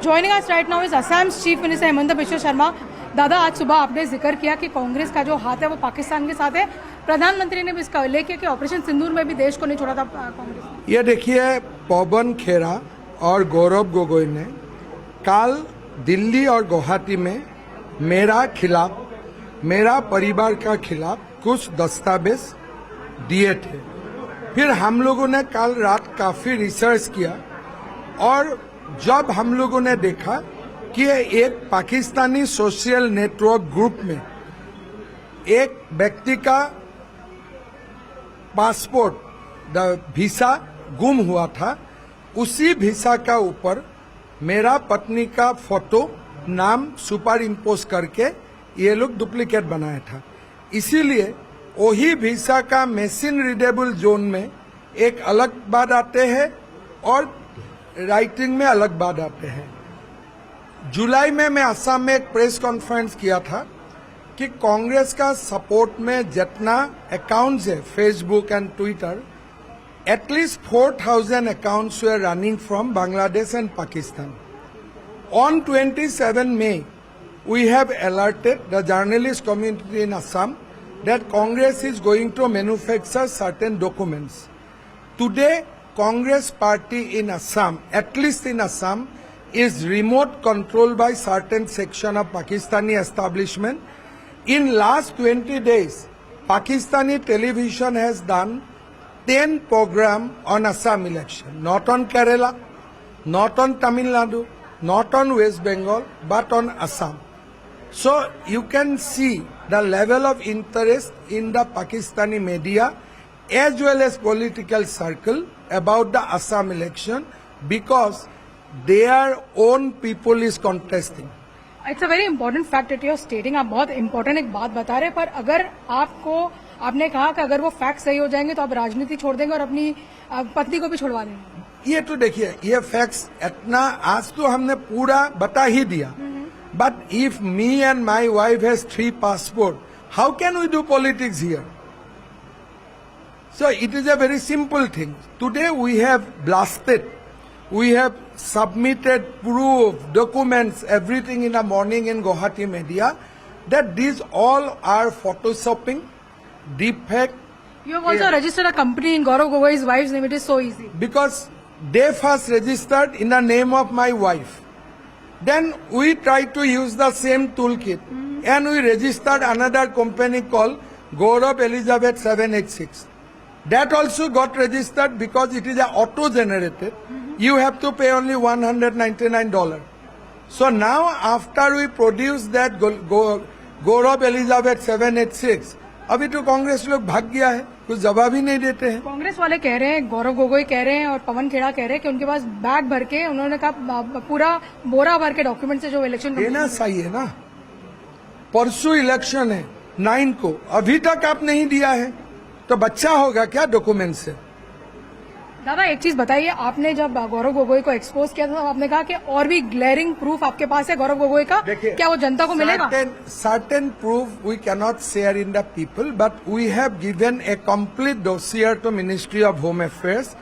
Joining us right now is Assam's Chief Minister Hemanta Biswa Sharma. दादा, आज सुबह आपने जिक्र किया कि कांग्रेस का जो हाथ है वो पाकिस्तान के साथ है। प्रधानमंत्री ने भी इसका उल्लेख किया कि ऑपरेशन सिंदूर में भी देश को नहीं छोड़ा था कांग्रेस। ये देखिए, पवन खेरा और गौरव गोगोई ने कल दिल्ली और गुवाहाटी में मेरा खिलाफ, मेरा परिवार का खिलाफ कुछ दस्तावेज दिए थे। फिर हम लोगों ने कल रात काफी रिसर्च किया और जब हम लोगों ने देखा कि एक पाकिस्तानी सोशल नेटवर्क ग्रुप में एक व्यक्ति का पासपोर्ट वीसा गुम हुआ था, उसी वीसा का ऊपर मेरा पत्नी का फोटो नाम सुपर इम्पोज करके ये लोग डुप्लीकेट बनाया था। इसीलिए वही वीसा का मशीन रीडेबल जोन में एक अलग बात आते हैं और राइटिंग में अलग बात आते हैं। जुलाई में मैं असम में एक प्रेस कॉन्फ्रेंस किया था कि कांग्रेस का सपोर्ट में जितना अकाउंट्स है Facebook and Twitter, at least 4,000 accounts way running from Bangladesh and Pakistan. On 27 May, we have alerted the journalist community in Assam that Congress is going to manufacture certain documents. Today, Congress party in Assam, at least in Assam, is remote controlled by certain section of Pakistani establishment. In last 20 days, Pakistani television has done 10 program on Assam election, not on Kerala, not on Tamil Nadu, not on West Bengal, but on Assam. So you can see the level of interest in the Pakistani media as well as political circle about the Assam election because their own people is contesting. It's a very important fact that you're stating. आप बहुत important एक बात बता रहे हैं, पर अगर आपने कहा कि अगर वो फैक्ट सही हो जाएंगे तो आप राजनीति छोड़ देंगे और अपनी पत्नी को भी छुड़वा देंगे। ये तो देखिए, ये फैक्ट्स इतना आज तो हमने पूरा बता ही दिया। But if me and my wife has 3 passports, how can we do politics here? So it is a very simple thing. Today we have blasted, we have submitted proof, documents, everything in the morning in Guwahati media that these all are photoshopping, deepfake. You have also registered a company in Gaurav Gogoi's wife's name. It is so easy. Because they first registered in the name of my wife. Then we tried to use the same toolkit and we registered another company called Gaurav Elizabeth 786. That also got registered because it is a auto-generated. You have to pay only $199. So now after we produce that Gaurav Elizabeth 786, अभी तो कांग्रेस लोग भाग गया है, कुछ जवाब ही नहीं देते हैं। कांग्रेस वाले कह रहे हैं, गौरव गोगोई कह रहे हैं और पवन खेड़ा कह रहे हैं कि उनके पास बैग भर के, उन्होंने कहा पूरा बोरा भर के डॉक्यूमेंट से जो इलेक्शन देना सही है ना। परसों इलेक्शन है 9 को, अभी तक आप नहीं दिया है तो बच्चा होगा क्या डॉक्यूमेंट से? दादा एक चीज बताइए, आपने जब गौरव गोगोई को एक्सपोज किया था तो आपने कहा कि और भी ग्लेरिंग प्रूफ आपके पास है गौरव गोगोई का, क्या वो जनता को मिलेगा? Certain proof we cannot share in the people, but we have given a complete dossier to Ministry of Home Affairs.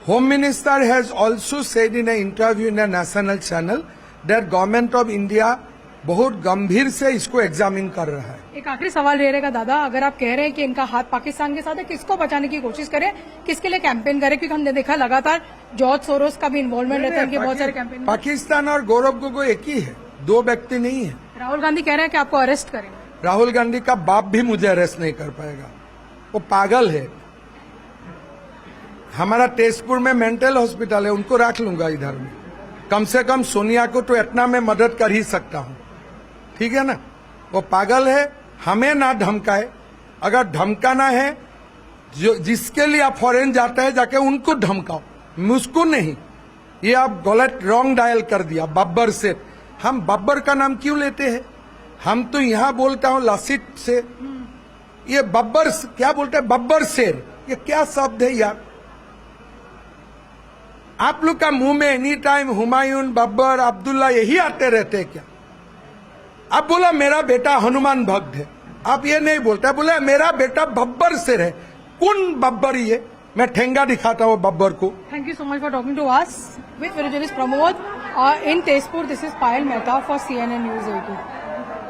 Home Minister has also said in an interview in a national channel that Government of India बहुत गंभीर से इसको examine कर रहा है। एक आखिरी सवाल रहेगा दादा, अगर आप कह रहे हैं कि इनका हाथ पाकिस्तान के साथ है, किसको बचाने की कोशिश करें, किसके लिए कैंपेन करें? क्योंकि हमने देखा लगातार जॉर्ज सोरोस का भी इन्वॉल्वमेंट रहता है इनके बहुत सारे कैंपेन। पाकिस्तान और गौरव गोगोई एक ही है, 2 व्यक्ति नहीं है। राहुल गांधी कह रहे हैं कि आपको अरेस्ट करें। राहुल गांधी का बाप भी मुझे अरेस्ट नहीं कर पाएगा, वो पागल है। हमारा तेजपुर में मेंटल हॉस्पिटल है, उनको रख लूंगा इधर में। कम से कम सोनिया को तो इतना मैं मदद कर ही सकता हूँ, ठीक है ना? वो पागल है, हमें ना धमकाए। अगर धमकाना है, जो जिसके लिए आप फॉरेन जाते हैं जाके उनको धमकाओ, मुझको नहीं। ये आप गलत रॉन्ग डायल कर दिया। बब्बर से, हम बब्बर का नाम क्यों लेते हैं? हम तो यहाँ बोलता हूँ लासित से, ये बब्बर क्या बोलते हैं? बब्बर शेर, ये क्या शब्द है यार? आप लोग का मुंह में एनी टाइम हुमायूं, बब्बर, अब्दुल्ला यही आते रहते हैं क्या? आप बोला मेरा बेटा हनुमान भक्त है, आप ये नहीं बोलते, बोले मेरा बेटा बब्बर शेर है। कौन बब्बर ये? मैं ठेंगा दिखाता हूँ बब्बर को। Thank you so much for talking to us with journalist Pramod. In Tezpur, this is Payal Mehta for CNN News 18.